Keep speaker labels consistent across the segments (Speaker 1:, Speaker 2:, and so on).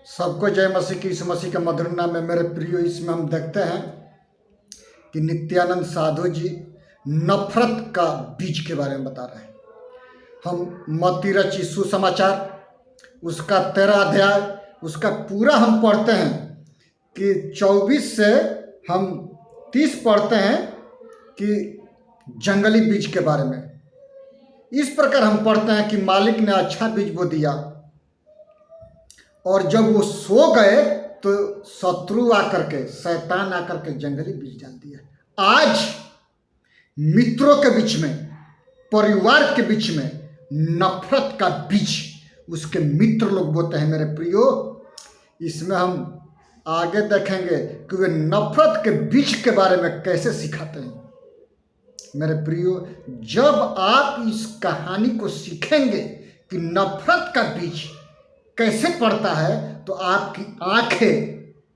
Speaker 1: सबको जय मसीह की। यीशु मसीह के मधुर नाम में मेरे प्रियो, इसमें हम देखते हैं कि नित्यानंद साधु जी नफरत का बीज के बारे में बता रहे हैं। हम मत्ती रची सुसमाचार उसका 13 अध्याय उसका पूरा हम पढ़ते हैं कि 24 से हम 30 पढ़ते हैं कि जंगली बीज के बारे में। इस प्रकार हम पढ़ते हैं कि मालिक ने अच्छा बीज बो दिया और जब वो सो गए तो शत्रु आकर के, शैतान आकर के जंगली बीज डाल दिया। आज मित्रों के बीच में, परिवार के बीच में नफरत का बीज उसके मित्र लोग बोते हैं। मेरे प्रियो, इसमें हम आगे देखेंगे कि वे नफरत के बीज के बारे में कैसे सिखाते हैं। मेरे प्रियो, जब आप इस कहानी को सीखेंगे कि नफरत का बीज कैसे पड़ता है तो आपकी आंखें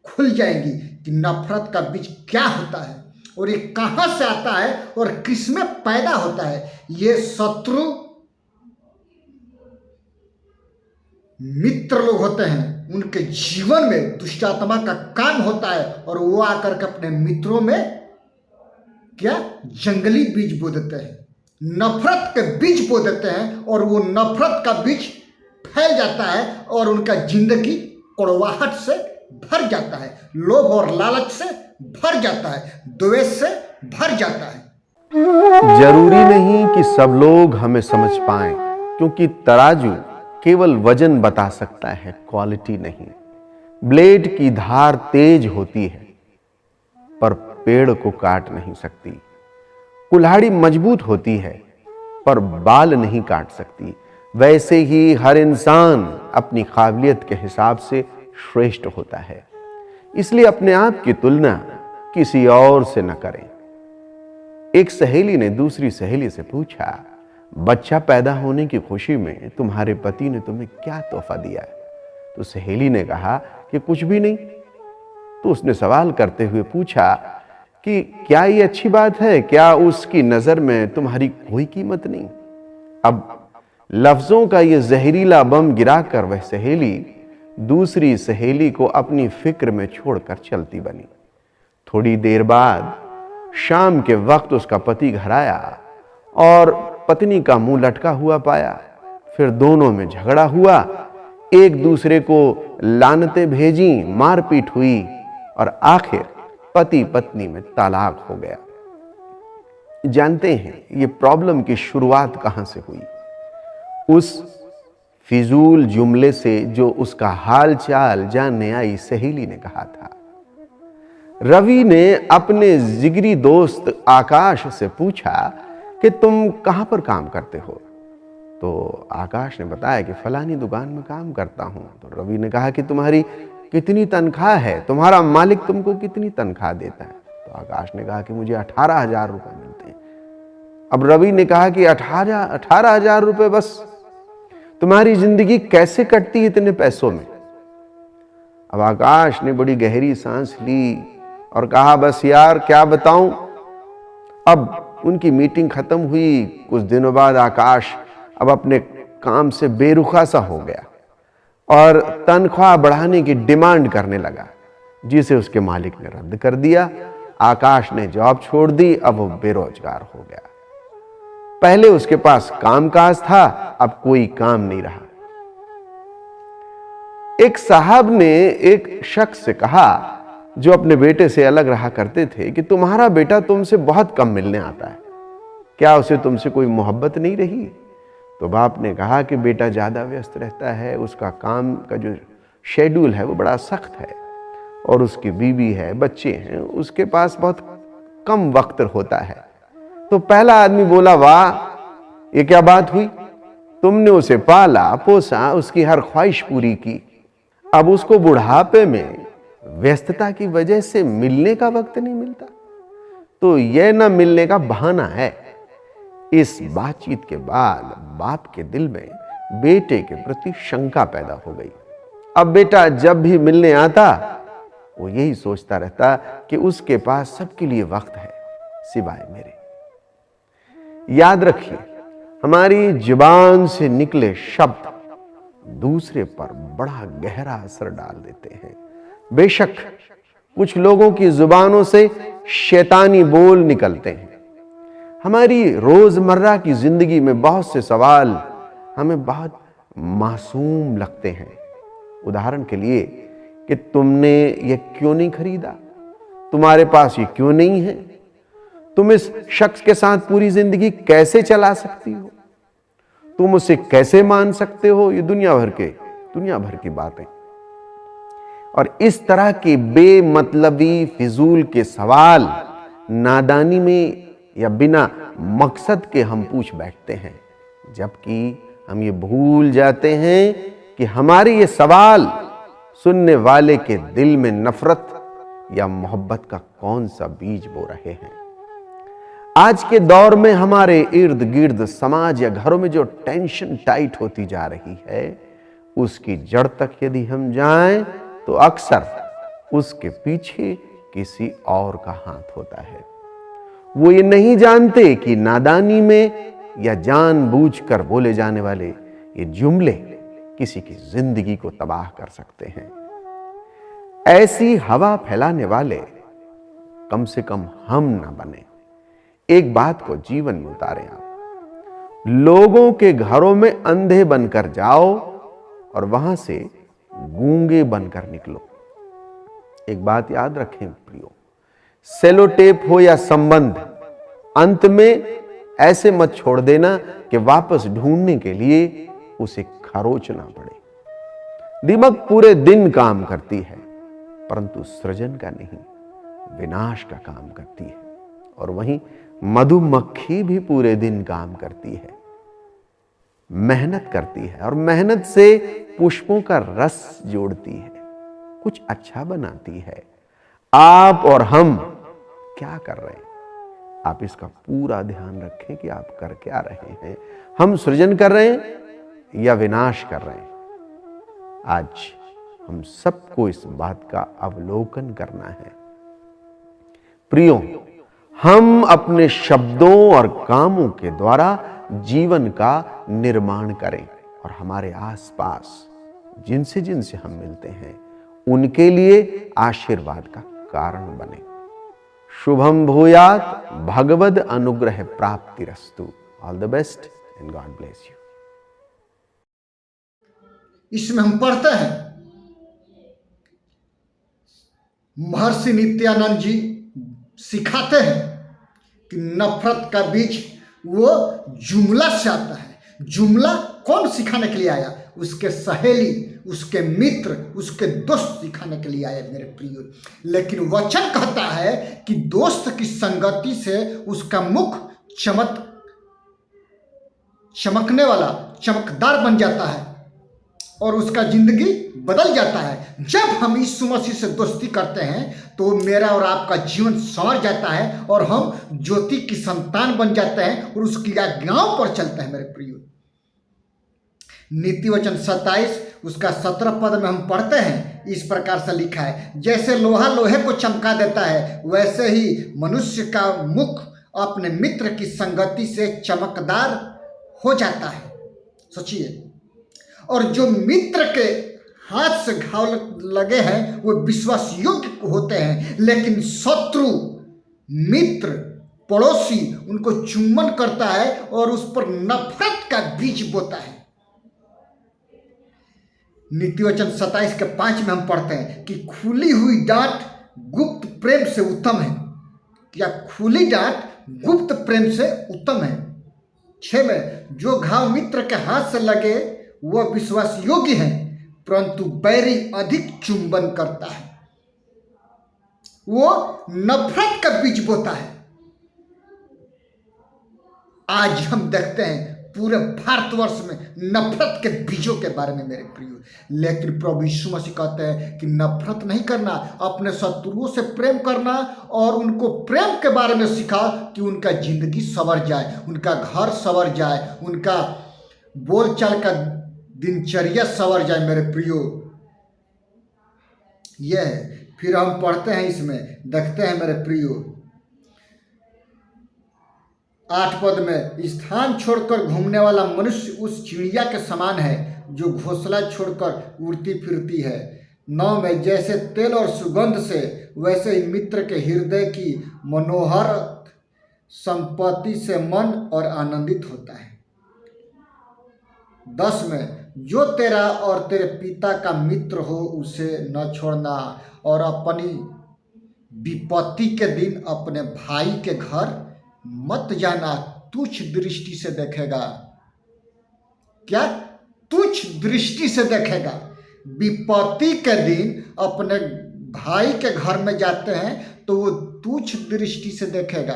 Speaker 1: खुल जाएंगी कि नफरत का बीज क्या होता है और ये कहाँ से आता है और किसमें पैदा होता है। ये शत्रु मित्र लोग होते हैं, उनके जीवन में दुष्ट आत्मा का काम होता है और वो आकर के अपने मित्रों में क्या जंगली बीज बो देते हैं, नफरत के बीज बो देते हैं और वो नफरत का बीज फैल जाता है और उनका जिंदगी कड़वाहट से भर जाता है, लोभ और लालच से भर जाता है, द्वेष से भर जाता है।
Speaker 2: जरूरी नहीं कि सब लोग हमें समझ पाएं, क्योंकि तराजू केवल वजन बता सकता है, क्वालिटी नहीं। ब्लेड की धार तेज होती है पर पेड़ को काट नहीं सकती। कुल्हाड़ी मजबूत होती है पर बाल नहीं काट सकती। वैसे ही हर इंसान अपनी काबिलियत के हिसाब से श्रेष्ठ होता है। इसलिए अपने आप की तुलना किसी और से न करें। एक सहेली ने दूसरी सहेली से पूछा, बच्चा पैदा होने की खुशी में तुम्हारे पति ने तुम्हें क्या तोहफा दिया है? तो सहेली ने कहा कि कुछ भी नहीं। तो उसने सवाल करते हुए पूछा कि क्या ये अच्छी बात है? क्या उसकी नजर में तुम्हारी कोई कीमत नहीं? अब लफ्जों का ये जहरीला बम गिराकर वह सहेली दूसरी सहेली को अपनी फिक्र में छोड़कर चलती बनी। थोड़ी देर बाद शाम के वक्त उसका पति घर आया और पत्नी का मुंह लटका हुआ पाया। फिर दोनों में झगड़ा हुआ, एक दूसरे को लानतें भेजी, मारपीट हुई और आखिर पति पत्नी में तलाक हो गया। जानते हैं ये प्रॉब्लम की शुरुआत कहां से हुई? उस फिजूल जुमले से जो उसका हाल चाल जानने आई सहेली ने कहा था। रवि ने अपने जिगरी दोस्त आकाश से पूछा कि तुम कहां पर काम करते हो? तो आकाश ने बताया कि फलानी दुकान में काम करता हूं। तो रवि ने कहा कि तुम्हारी कितनी तनख्वाह है? तुम्हारा मालिक तुमको कितनी तनख्वाह देता है? तो आकाश ने कहा कि मुझे 18,000 रुपए मिलते हैं। अब रवि ने कहा कि 18,000 रुपए बस? तुम्हारी जिंदगी कैसे कटती है इतने पैसों में? अब आकाश ने बड़ी गहरी सांस ली और कहा, बस यार क्या बताऊं। अब उनकी मीटिंग खत्म हुई। कुछ दिनों बाद आकाश अब अपने काम से बेरुखा सा हो गया और तनख्वाह बढ़ाने की डिमांड करने लगा, जिसे उसके मालिक ने रद्द कर दिया। आकाश ने जॉब छोड़ दी। अब वो बेरोजगार हो गया। पहले उसके पास कामकाज था, अब कोई काम नहीं रहा। एक साहब ने एक शख्स से कहा जो अपने बेटे से अलग रहा करते थे कि तुम्हारा बेटा तुमसे बहुत कम मिलने आता है, क्या उसे तुमसे कोई मोहब्बत नहीं रही? तो बाप ने कहा कि बेटा ज्यादा व्यस्त रहता है, उसका काम का जो शेड्यूल है वो बड़ा सख्त है और उसकी बीवी है, बच्चे हैं, उसके पास बहुत कम वक्त होता है। तो पहला आदमी बोला, वाह ये क्या बात हुई? तुमने उसे पाला पोसा, उसकी हर ख्वाहिश पूरी की, अब उसको बुढ़ापे में व्यस्तता की वजह से मिलने का वक्त नहीं मिलता। तो यह न मिलने का बहाना है। इस बातचीत के बाद बाप के दिल में बेटे के प्रति शंका पैदा हो गई। अब बेटा जब भी मिलने आता वो यही सोचता रहता कि उसके पास सबके लिए वक्त है सिवाय मेरे। याद रखिए, हमारी जुबान से निकले शब्द दूसरे पर बड़ा गहरा असर डाल देते हैं। बेशक कुछ लोगों की जुबानों से शैतानी बोल निकलते हैं। हमारी रोजमर्रा की जिंदगी में बहुत से सवाल हमें बहुत मासूम लगते हैं। उदाहरण के लिए कि तुमने ये क्यों नहीं खरीदा, तुम्हारे पास ये क्यों नहीं है, तुम इस शख्स के साथ पूरी जिंदगी कैसे चला सकती हो, तुम उसे कैसे मान सकते हो। ये दुनिया भर की बातें। और इस तरह के बेमतलबी फिजूल के सवाल नादानी में या बिना मकसद के हम पूछ बैठते हैं, जबकि हम ये भूल जाते हैं कि हमारे ये सवाल सुनने वाले के दिल में नफरत या मोहब्बत का कौन सा बीज बो रहे हैं। आज के दौर में हमारे इर्द गिर्द समाज या घरों में जो टेंशन टाइट होती जा रही है, उसकी जड़ तक यदि हम जाएं तो अक्सर उसके पीछे किसी और का हाथ होता है। वो ये नहीं जानते कि नादानी में या जानबूझकर बोले जाने वाले ये जुमले किसी की जिंदगी को तबाह कर सकते हैं। ऐसी हवा फैलाने वाले कम से कम हम ना बने। एक बात को जीवन में उतारें आप। लोगों के घरों में अंधे बनकर जाओ और वहां से गूंगे बनकर निकलो। एक बात याद रखें प्रियो, सेलो टेप हो या संबंध, अंत में ऐसे मत छोड़ देना कि वापस ढूंढने के लिए उसे खरोचना पड़े। दिमाग पूरे दिन काम करती है, परंतु सृजन का नहीं, विनाश का काम करती है। और वहीं मधुमक्खी भी पूरे दिन काम करती है, मेहनत करती है, और मेहनत से पुष्पों का रस जोड़ती है, कुछ अच्छा बनाती है। आप और हम क्या कर रहे हैं? आप इसका पूरा ध्यान रखें कि आप कर क्या रहे हैं। हम सृजन कर रहे हैं या विनाश कर रहे हैं? आज हम सबको इस बात का अवलोकन करना है। प्रियो, हम अपने शब्दों और कामों के द्वारा जीवन का निर्माण करें और हमारे आसपास जिनसे जिनसे हम मिलते हैं उनके लिए आशीर्वाद का कारण बने। शुभम भूयात, भगवद अनुग्रह प्राप्तिरस्तु। All the best and God bless you.
Speaker 1: इसमें हम पढ़ते हैं महर्षि नित्यानंद जी सिखाते हैं कि नफरत का बीज वो जुमला से आता है। जुमला कौन सिखाने के लिए आया? उसके सहेली, उसके मित्र, उसके दोस्त सिखाने के लिए आए मेरे प्रियो। लेकिन वचन कहता है कि दोस्त की संगति से उसका मुख चमकने वाला, चमकदार बन जाता है और उसका जिंदगी बदल जाता है। जब हम यीशु मसीह से दोस्ती करते हैं तो मेरा और आपका जीवन संवर जाता है और हम ज्योति की संतान बन जाते हैं और उसकी आज्ञाओं पर चलते हैं मेरे प्रियो। नीति वचन 27 उसका 17 पद में हम पढ़ते हैं, इस प्रकार से लिखा है, जैसे लोहा लोहे को चमका देता है वैसे ही मनुष्य का मुख अपने मित्र की संगति से चमकदार हो जाता है। सोचिए, और जो मित्र के हाथ से घाव लगे हैं वो विश्वास योग्य होते हैं, लेकिन शत्रु मित्र पड़ोसी उनको चुम्बन करता है और उस पर नफरत का बीज बोता है। नीति वचन 27 के 5 में हम पढ़ते हैं कि खुली हुई डांट गुप्त प्रेम से उत्तम है। क्या खुली डांट गुप्त प्रेम से उत्तम है? 6 में जो घाव मित्र के हाथ से लगे वह विश्वास योग्य है, परंतु बैरी अधिक चुंबन करता है, वो नफरत का बीज बोता है। आज हम देखते हैं पूरे भारतवर्ष में नफरत के बीजों के बारे में मेरे प्रियो, लेकिन प्रभु यीशु मसीह कहते हैं कि नफरत नहीं करना, अपने शत्रुओं से प्रेम करना और उनको प्रेम के बारे में सिखा कि उनका जिंदगी संवर जाए, उनका घर संवर जाए, उनका बोलचाल का दिनचर्या संवर जाए मेरे प्रियो। यह है। फिर हम पढ़ते हैं, इसमें देखते हैं मेरे प्रियो 8 पद में, स्थान छोड़कर घूमने वाला मनुष्य उस चिड़िया के समान है जो घोंसला छोड़कर उड़ती फिरती है। 9 में जैसे तेल और सुगंध से वैसे ही मित्र के हृदय की मनोहर संपत्ति से मन और आनंदित होता है। 10 में जो तेरा और तेरे पिता का मित्र हो उसे न छोड़ना और अपनी विपत्ति के दिन अपने भाई के घर मत जाना, तुच्छ दृष्टि से देखेगा। क्या? तुच्छ दृष्टि से देखेगा। विपत्ति के दिन अपने भाई के घर में जाते हैं तो वो तुच्छ दृष्टि से देखेगा।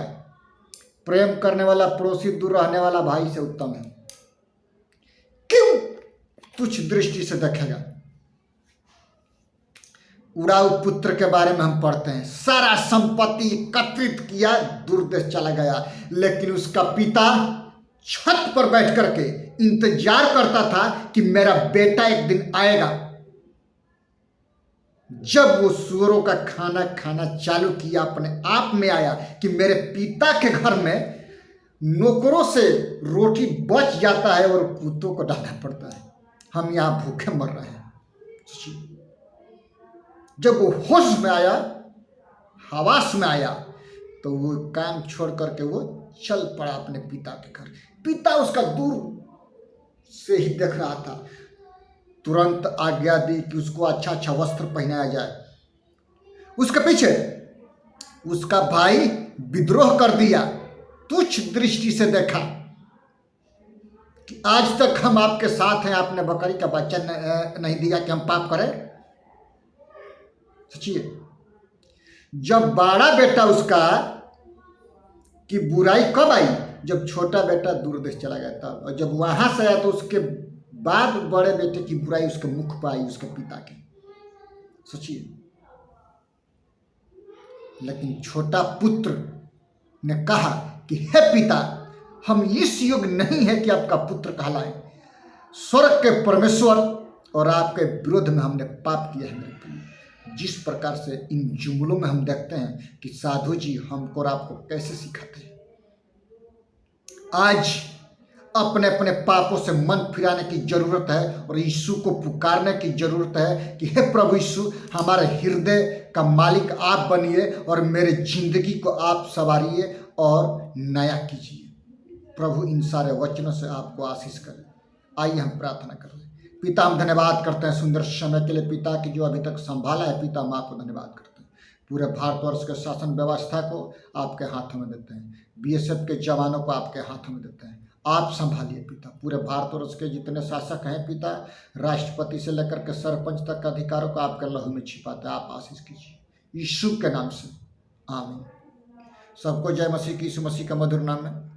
Speaker 1: प्रेम करने वाला पड़ोसी दूर रहने वाला भाई से उत्तम है। क्यों तुच्छ दृष्टि से देखेगा? उड़ाऊ पुत्र के बारे में हम पढ़ते हैं, सारा संपत्ति एकत्रित किया, दूर देश चला गया, लेकिन उसका पिता छत पर बैठ करके इंतजार करता था कि मेरा बेटा एक दिन आएगा। जब वो सुअरों का खाना खाना चालू किया, अपने आप में आया कि मेरे पिता के घर में नौकरों से रोटी बच जाता है और कुत्तों को डालना पड़ता है, हम यहाँ भूखे मर रहे हैं। जब वो होश में आया, हवास में आया, तो वो काम छोड़ करके वो चल पड़ा अपने पिता के घर। पिता उसका दूर से ही देख रहा था, तुरंत आज्ञा दी कि उसको अच्छा अच्छा वस्त्र पहनाया जाए। उसके पीछे उसका भाई विद्रोह कर दिया, तुच्छ दृष्टि से देखा कि आज तक हम आपके साथ हैं, आपने बकरी का बच्चा नहीं दिया कि हम पाप करें। सोचिए, जब बड़ा बेटा उसका की बुराई कब आई? जब छोटा बेटा दूर देश चला गया था, और जब वहां से आया तो उसके बाद बड़े बेटे की बुराई उसके मुख पर आई, उसके पिता की। सोचिए, लेकिन छोटा पुत्र ने कहा कि हे पिता, हम इस योग्य नहीं है कि आपका पुत्र कहलाएं। स्वर्ग के परमेश्वर और आपके विरोध में हमने पाप किया है मेरे प्रिय। जिस प्रकार से इन जुमलों में हम देखते हैं कि साधु जी हमको और आपको कैसे सिखाते हैं। आज अपने अपने पापों से मन फिराने की जरूरत है और यीशु को पुकारने की जरूरत है कि हे प्रभु यीशु, हमारे हृदय का मालिक आप बनिए और मेरे जिंदगी को आप संवारिए और नया कीजिए। प्रभु इन सारे वचनों से आपको आशीष करे। आइए हम प्रार्थना करें। पिता, हम धन्यवाद करते हैं सुंदर समय के लिए, पिता की जो अभी तक संभाला है। पिता, हम आपको धन्यवाद करते हैं। पूरे भारतवर्ष के शासन व्यवस्था को आपके हाथों में देते हैं, बीएसएफ के जवानों को आपके हाथों में देते हैं। आप संभालिए पिता। पूरे भारतवर्ष के जितने शासक हैं पिता, राष्ट्रपति से लेकर के सरपंच तक के अधिकारों को आपके लहू में छिपाते हैं। आप आशीष कीजिए यीशु के नाम से, आमीन। सबको जय मसीह की, यीशु मसीह का मधुर नाम में।